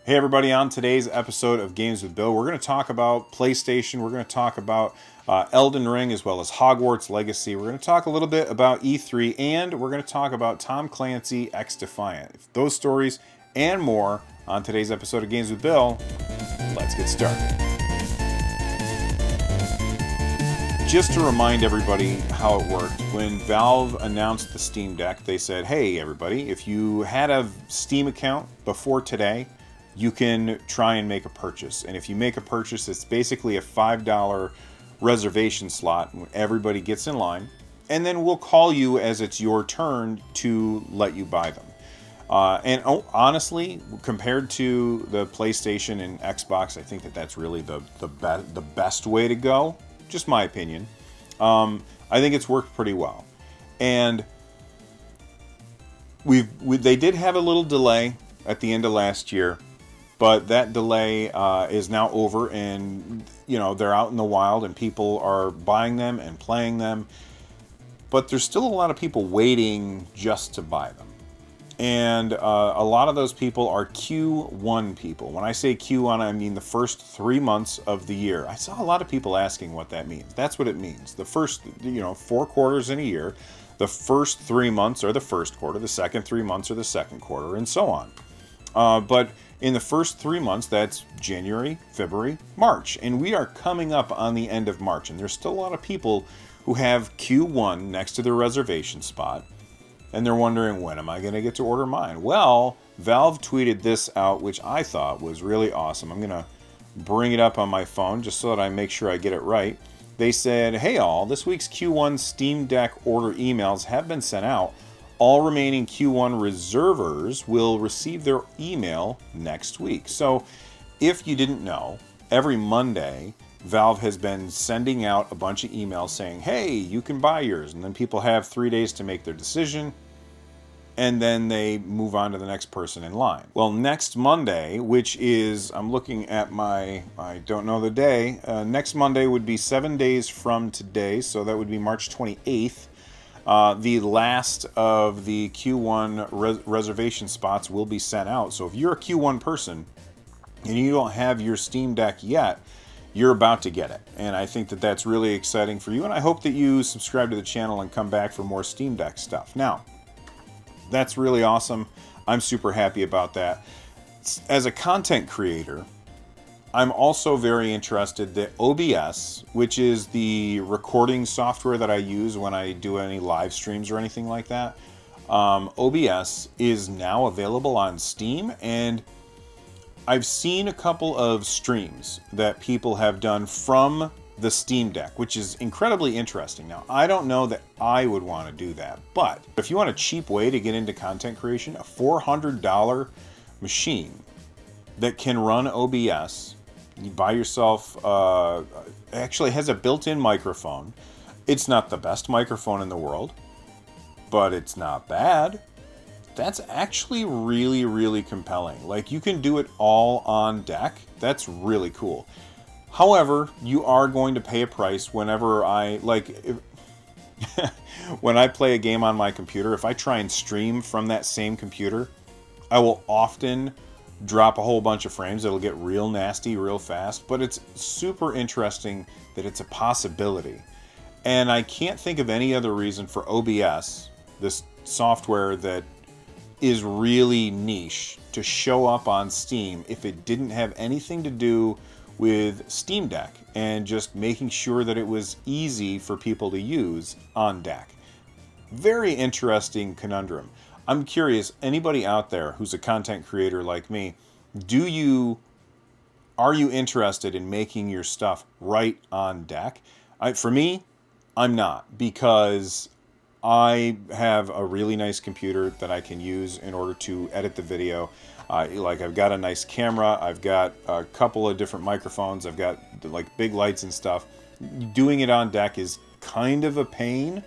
Hey everybody, on today's episode of Games with Bill, we're going to talk about PlayStation, we're going to talk about Elden Ring as well as Hogwarts Legacy. We're going to talk a little bit about E3, and we're going to talk about Tom Clancy X Defiant. Those stories and more on today's episode of Games with Bill. Let's get started. Just to remind everybody how it worked, when Valve announced the Steam Deck, they said, hey everybody, if you had a Steam account before today, you can try and make a purchase. And if you make a purchase, it's basically a $5 reservation slot when everybody gets in line. And then we'll call you as it's your turn to let you buy them. Honestly, compared to the PlayStation and Xbox, I think that that's really the best way to go. Just my opinion. I think it's worked pretty well. And they did have a little delay at the end of last year. But that delay is now over, and they're out in the wild, and people are buying them and playing them. But there's still a lot of people waiting just to buy them, and a lot of those people are Q1 people. When I say Q1, I mean the first 3 months of the year. I saw a lot of people asking what that means. That's what it means. The first, 4 quarters in a year. The first 3 months are the first quarter. The second 3 months are the second quarter, and so on. But in the first 3 months, that's January, February, March. And we are coming up on the end of March. And there's still a lot of people who have Q1 next to their reservation spot. And they're wondering, when am I going to get to order mine? Well, Valve tweeted this out, which I thought was really awesome. I'm going to bring it up on my phone just so that I make sure I get it right. They said, hey all, this week's Q1 Steam Deck order emails have been sent out. All remaining Q1 reservers will receive their email next week. So, if you didn't know, every Monday, Valve has been sending out a bunch of emails saying, hey, you can buy yours. And then people have 3 days to make their decision. And then they move on to the next person in line. Well, next Monday, which is, I'm looking at I don't know the day. Next Monday would be 7 days from today. So that would be March 28th. The last of the Q1 reservation spots will be sent out. So if you're a Q1 person and you don't have your Steam Deck yet, you're about to get it. And I think that that's really exciting for you. And I hope that you subscribe to the channel and come back for more Steam Deck stuff. Now, that's really awesome. I'm super happy about that. As a content creator, I'm also very interested that OBS, which is the recording software that I use when I do any live streams or anything like that, OBS is now available on Steam, and I've seen a couple of streams that people have done from the Steam Deck, which is incredibly interesting. Now, I don't know that I would want to do that, but if you want a cheap way to get into content creation, a $400 machine that can run OBS. You buy yourself, actually has a built-in microphone. It's not the best microphone in the world, but it's not bad. That's actually really, really compelling. Like, you can do it all on deck. That's really cool. However, you are going to pay a price whenever when I play a game on my computer, if I try and stream from that same computer, I will often drop a whole bunch of frames. It'll get real nasty real fast, but it's super interesting that it's a possibility. And I can't think of any other reason for OBS, this software that is really niche, to show up on Steam if it didn't have anything to do with Steam Deck and just making sure that it was easy for people to use on deck. Very interesting conundrum. I'm curious, anybody out there who's a content creator like me, are you interested in making your stuff right on deck? For me, I'm not, because I have a really nice computer that I can use in order to edit the video. I've got a nice camera, I've got a couple of different microphones, I've got big lights and stuff. Doing it on deck is kind of a pain.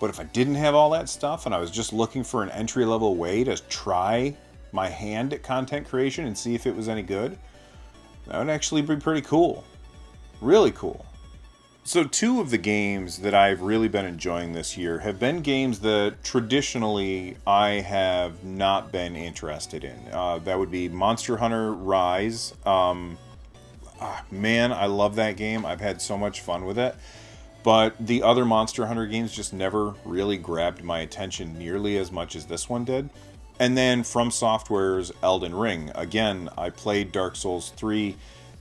But if I didn't have all that stuff and I was just looking for an entry-level way to try my hand at content creation and see if it was any good, that would actually be pretty cool. Really cool. So, two of the games that I've really been enjoying this year have been games that traditionally I have not been interested in. That would be Monster Hunter Rise. Man, I love that game. I've had so much fun with it. But the other Monster Hunter games just never really grabbed my attention nearly as much as this one did. And then From Software's Elden Ring. Again, I played Dark Souls 3,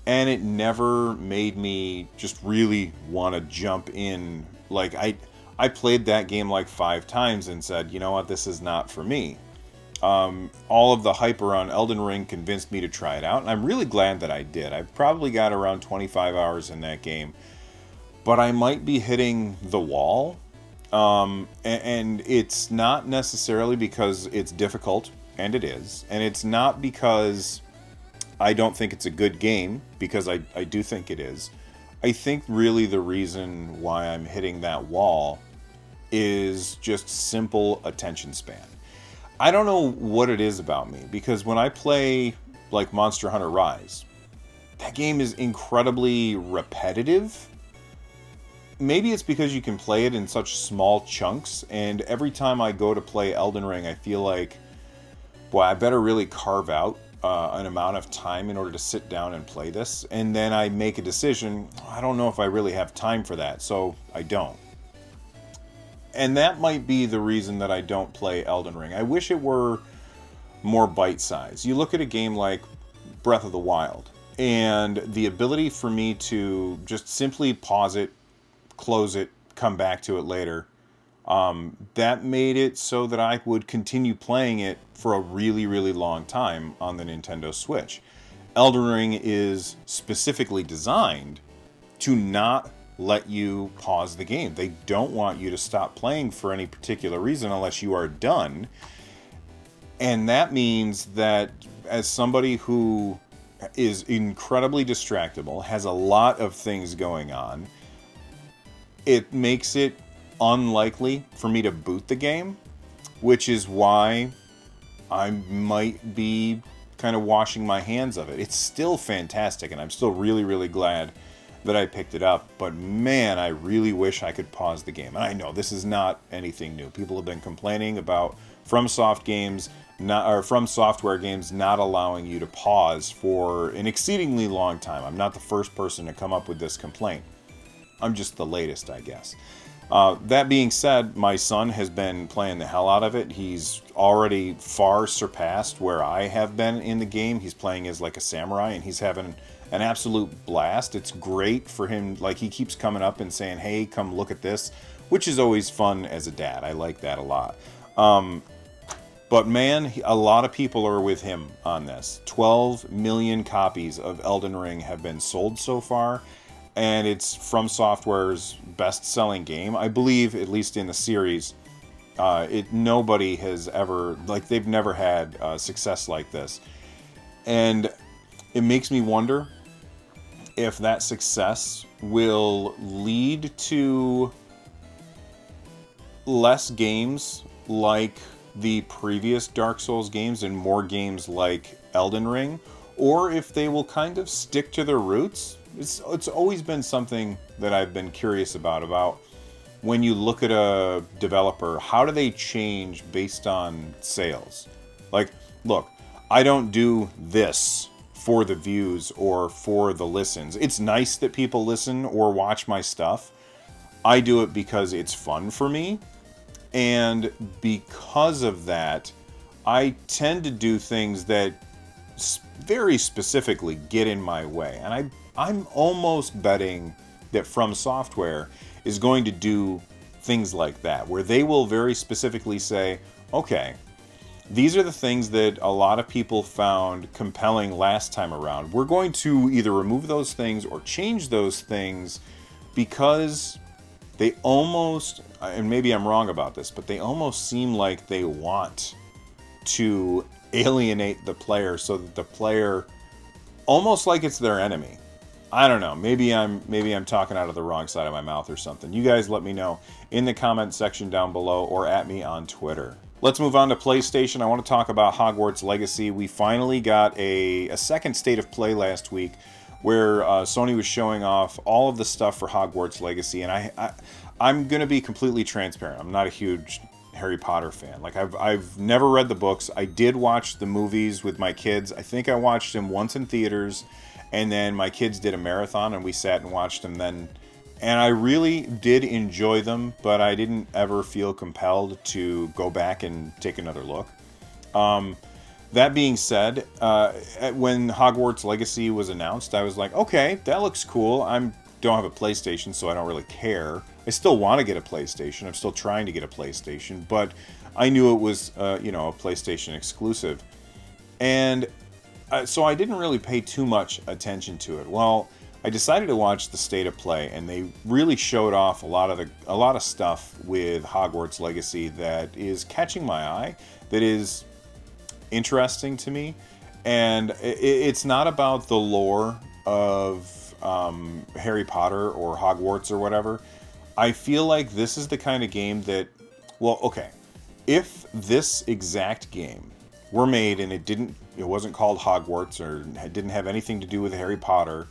and it never made me just really want to jump in. Like, I played that game like 5 times and said, you know what, this is not for me. All of the hype around Elden Ring convinced me to try it out, and I'm really glad that I did. I've probably got around 25 hours in that game, but I might be hitting the wall. And it's not necessarily because it's difficult, and it is. And it's not because I don't think it's a good game, because I do think it is. I think really the reason why I'm hitting that wall is just simple attention span. I don't know what it is about me, because when I play like Monster Hunter Rise, that game is incredibly repetitive. Maybe it's because you can play it in such small chunks, and every time I go to play Elden Ring, I feel like, boy, I better really carve out an amount of time in order to sit down and play this. And then I make a decision, I don't know if I really have time for that, so I don't. And that might be the reason that I don't play Elden Ring. I wish it were more bite-sized. You look at a game like Breath of the Wild, and the ability for me to just simply pause it, close it, come back to it later, that made it so that I would continue playing it for a really, really long time on the Nintendo Switch. Elden Ring is specifically designed to not let you pause the game. They don't want you to stop playing for any particular reason unless you are done. And that means that as somebody who is incredibly distractible, has a lot of things going on, it makes it unlikely for me to boot the game, which is why I might be kind of washing my hands of it. It's still fantastic, and I'm still really, really glad that I picked it up, but man, I really wish I could pause the game. And I know this is not anything new. People have been complaining about From Software games not allowing you to pause for an exceedingly long time. I'm not the first person to come up with this complaint. I'm just the latest, I guess. That being said, my son has been playing the hell out of it. He's already far surpassed where I have been in the game. He's playing as like a samurai, and he's having an absolute blast. It's great for him. Like, he keeps coming up and saying, hey, come look at this, which is always fun as a dad. I like that a lot. But man, a lot of people are with him on this. 12 million copies of Elden Ring have been sold so far, and it's From Software's best-selling game, I believe, at least in the series. Nobody has ever, like, they've never had success like this. And it makes me wonder if that success will lead to less games like the previous Dark Souls games and more games like Elden Ring, or if they will kind of stick to their roots. It's always been something that I've been curious about when you look at a developer, how do they change based on sales? Like, look, I don't do this for the views or for the listens. It's nice that people listen or watch my stuff. I do it because it's fun for me. And because of that, I tend to do things that very specifically get in my way. And I'm almost betting that From Software is going to do things like that, where they will very specifically say, okay, these are the things that a lot of people found compelling last time around. We're going to either remove those things or change those things because they almost, and maybe I'm wrong about this, but they almost seem like they want to alienate the player so that the player, almost like it's their enemy. I don't know. Maybe I'm talking out of the wrong side of my mouth or something. You guys let me know in the comment section down below or at me on Twitter. Let's move on to PlayStation. I want to talk about Hogwarts Legacy. We finally got a second state of play last week where Sony was showing off all of the stuff for Hogwarts Legacy, and I'm gonna be completely transparent. I'm not a huge Harry Potter fan. Like I've never read the books. I did watch the movies with my kids. I think I watched them once in theaters, and then my kids did a marathon, and we sat and watched them then. And I really did enjoy them, but I didn't ever feel compelled to go back and take another look. That being said, when Hogwarts Legacy was announced, I was like, okay, that looks cool. I don't have a PlayStation, so I don't really care. I still want to get a PlayStation. I'm still trying to get a PlayStation, but I knew it was, a PlayStation exclusive. And so I didn't really pay too much attention to it. Well, I decided to watch the State of Play, and they really showed off a lot of stuff with Hogwarts Legacy that is catching my eye, that is interesting to me. And it's not about the lore of Harry Potter or Hogwarts or whatever. I feel like this is the kind of game that, well, okay, if this exact game were made and it wasn't called Hogwarts or didn't have anything to do with Harry Potter,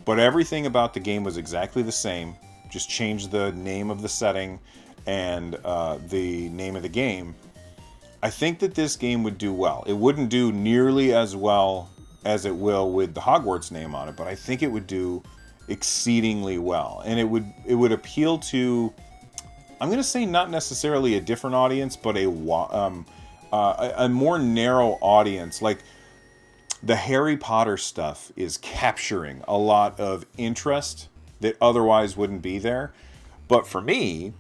but everything about the game was exactly the same, just change the name of the setting and the name of the game, I think that this game would do well. It wouldn't do nearly as well as it will with the Hogwarts name on it, but I think it would do exceedingly well. And it would appeal to, I'm going to say not necessarily a different audience, but a more narrow audience. Like, the Harry Potter stuff is capturing a lot of interest that otherwise wouldn't be there. But for me,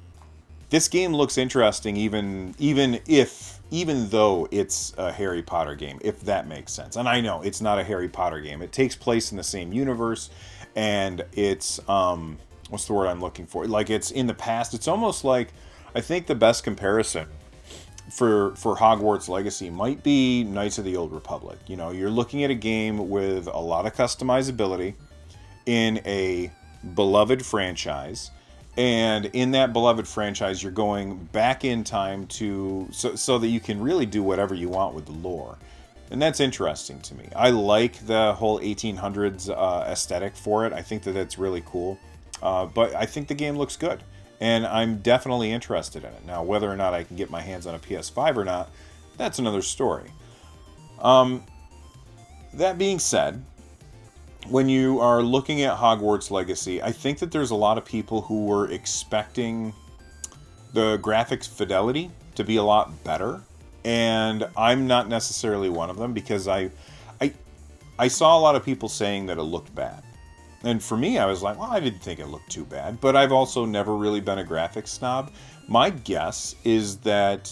this game looks interesting even though it's a Harry Potter game, if that makes sense. And I know it's not a Harry Potter game. It takes place in the same universe, and it's what's the word I'm looking for? Like, it's in the past. It's almost like, I think the best comparison for Hogwarts Legacy might be Knights of the Old Republic. You know, you're looking at a game with a lot of customizability in a beloved franchise, and in that beloved franchise, you're going back in time so that you can really do whatever you want with the lore. And that's interesting to me. I like the whole 1800s aesthetic for it. I think that that's really cool. But I think the game looks good, and I'm definitely interested in it. Now, whether or not I can get my hands on a PS5 or not, that's another story. That being said, when you are looking at Hogwarts Legacy, I think that there's a lot of people who were expecting the graphics fidelity to be a lot better, and I'm not necessarily one of them, because I saw a lot of people saying that it looked bad. And for me, I was like, well, I didn't think it looked too bad, but I've also never really been a graphics snob. My guess is that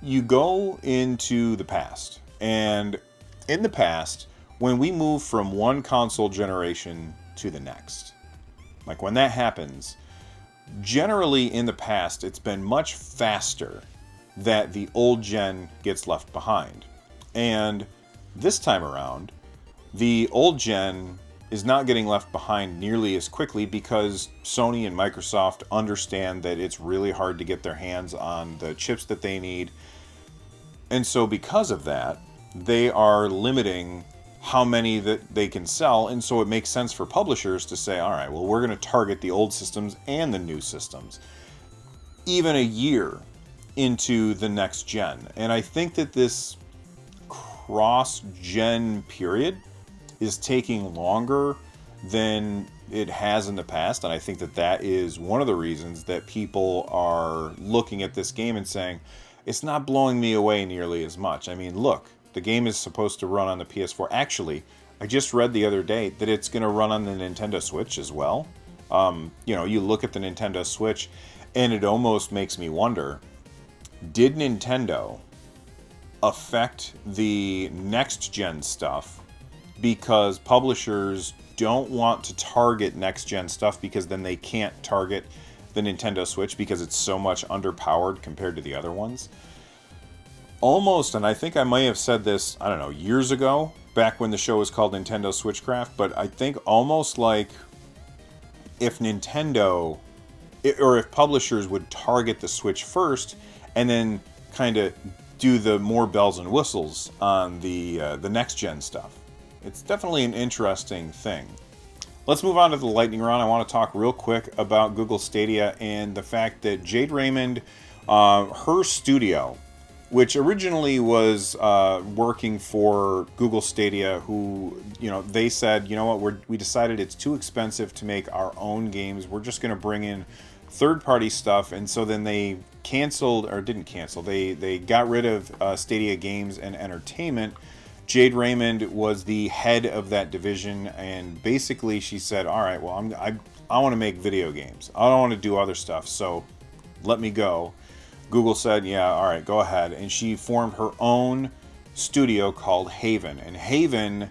you go into the past, and in the past, when we move from one console generation to the next, like when that happens, generally in the past, it's been much faster that the old gen gets left behind. And this time around, the old gen is not getting left behind nearly as quickly, because Sony and Microsoft understand that it's really hard to get their hands on the chips that they need. And so because of that, they are limiting how many that they can sell, and so it makes sense for publishers to say, all right, well, we're going to target the old systems and the new systems, even a year into the next gen. And I think that this cross-gen period is taking longer than it has in the past, and I think that that is one of the reasons that people are looking at this game and saying, it's not blowing me away nearly as much. I mean, look, the game is supposed to run on the PS4. Actually, I just read the other day that it's going to run on the Nintendo Switch as well. You look at the Nintendo Switch, and it almost makes me wonder, did Nintendo affect the next-gen stuff because publishers don't want to target next-gen stuff, because then they can't target the Nintendo Switch because it's so much underpowered compared to the other ones? Almost, and I think I may have said this, I don't know, years ago, back when the show was called Nintendo Switchcraft, but I think almost like if Nintendo, or if publishers would target the Switch first, and then kind of do the more bells and whistles on the next-gen stuff. it's definitely an interesting thing. Let's move on to the lightning round. I want to talk real quick about Google Stadia and the fact that Jade Raymond, her studio, which originally was working for Google Stadia, who, they said, you know what, we decided it's too expensive to make our own games. We're just going to bring in third-party stuff. And so then they canceled, or didn't cancel, they got rid of Stadia Games and Entertainment. Jade Raymond was the head of that division, and basically she said, all right, well, I want to make video games. I don't want to do other stuff, so let me go. Google said, yeah, all right, go ahead. And she formed her own studio called Haven. And Haven,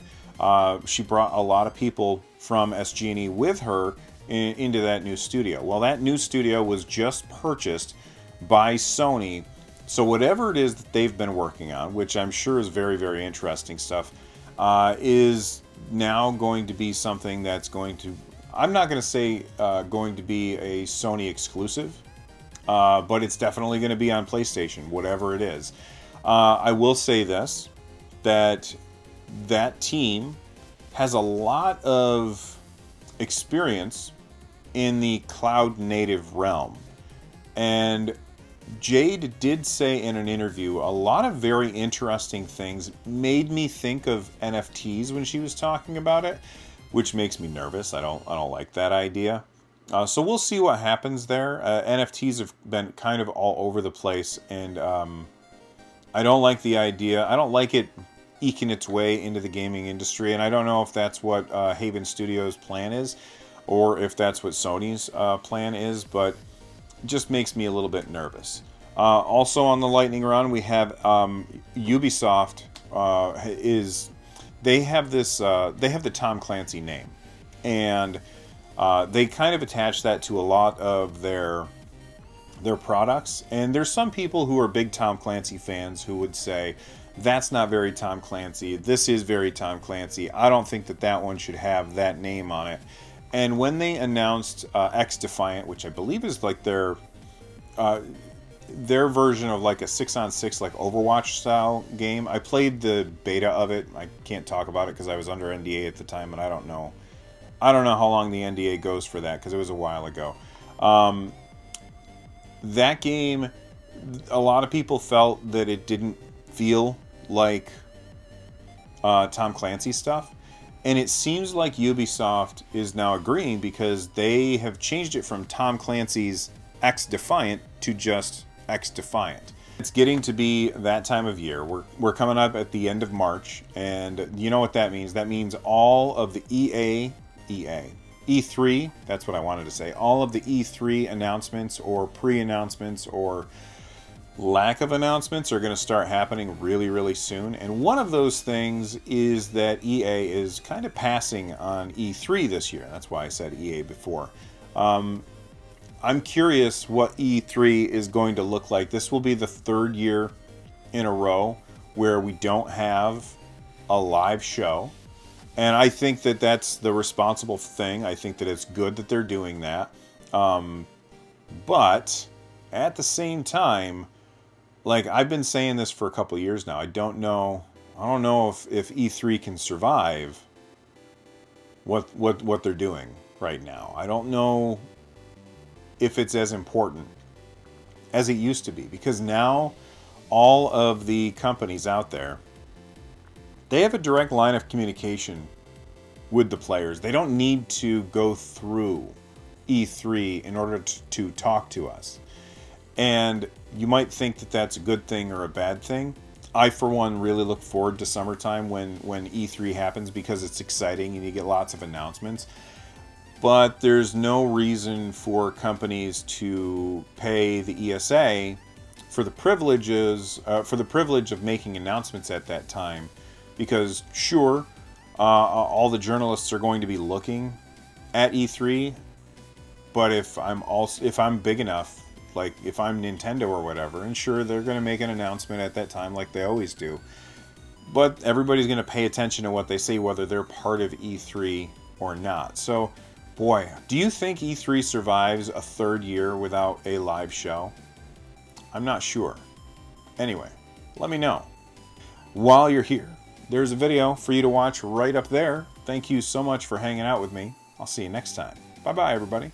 she brought a lot of people from SG&E with her into that new studio. Well, that new studio was just purchased by Sony. So whatever it is that they've been working on, which I'm sure is very, very interesting stuff, is now going to be something that's going to, I'm not going to say going to be a Sony exclusive, but it's definitely going to be on PlayStation, whatever it is. I will say this, that team has a lot of experience in the cloud native realm. And Jade did say in an interview a lot of very interesting things. Made me think of NFTs when she was talking about it, which makes me nervous. I don't like that idea. So we'll see what happens there. NFTs have been kind of all over the place, and I don't like the idea. I don't like it eking its way into the gaming industry, and I don't know if that's what Haven Studios' plan is, or if that's what Sony's plan is, but just makes me a little bit nervous. Also on the lightning round, we have Ubisoft. They have the Tom Clancy name, and they kind of attach that to a lot of their products. And there's some people who are big Tom Clancy fans who would say that's not very Tom Clancy. This is very Tom Clancy. I don't think that one should have that name on it. And when they announced X Defiant, which I believe is like their version of like a 6-on-6 like Overwatch style game, I played the beta of it. I can't talk about it because I was under NDA at the time, and I don't know how long the NDA goes for that because it was a while ago. That game, a lot of people felt that it didn't feel like Tom Clancy stuff. And it seems like Ubisoft is now agreeing because they have changed it from Tom Clancy's X Defiant to just X Defiant. It's getting to be that time of year. We're coming up at the end of March, and you know what that means. That means all of the E3, that's what I wanted to say, all of the E3 announcements or pre-announcements or lack of announcements are going to start happening really, really soon. And one of those things is that EA is kind of passing on E3 this year. That's why I said EA before. I'm curious what E3 is going to look like. This will be the third year in a row where we don't have a live show. And I think that that's the responsible thing. I think that it's good that they're doing that. But at the same time, like I've been saying this for a couple of years now, I don't know if E3 can survive what they're doing right now. I don't know if it's as important as it used to be, because now all of the companies out there, they have a direct line of communication with the players. They don't need to go through E3 in order to talk to us. And you might think that that's a good thing or a bad thing. I, for one, really look forward to summertime when E3 happens because it's exciting and you get lots of announcements. But there's no reason for companies to pay the ESA for the privilege of making announcements at that time, because sure, all the journalists are going to be looking at E3, but if I'm big enough, like if I'm Nintendo or whatever, and sure, they're going to make an announcement at that time like they always do, but everybody's going to pay attention to what they say, whether they're part of E3 or not. So, boy, do you think E3 survives a third year without a live show? I'm not sure. Anyway, let me know. While you're here, there's a video for you to watch right up there. Thank you so much for hanging out with me. I'll see you next time. Bye-bye, everybody.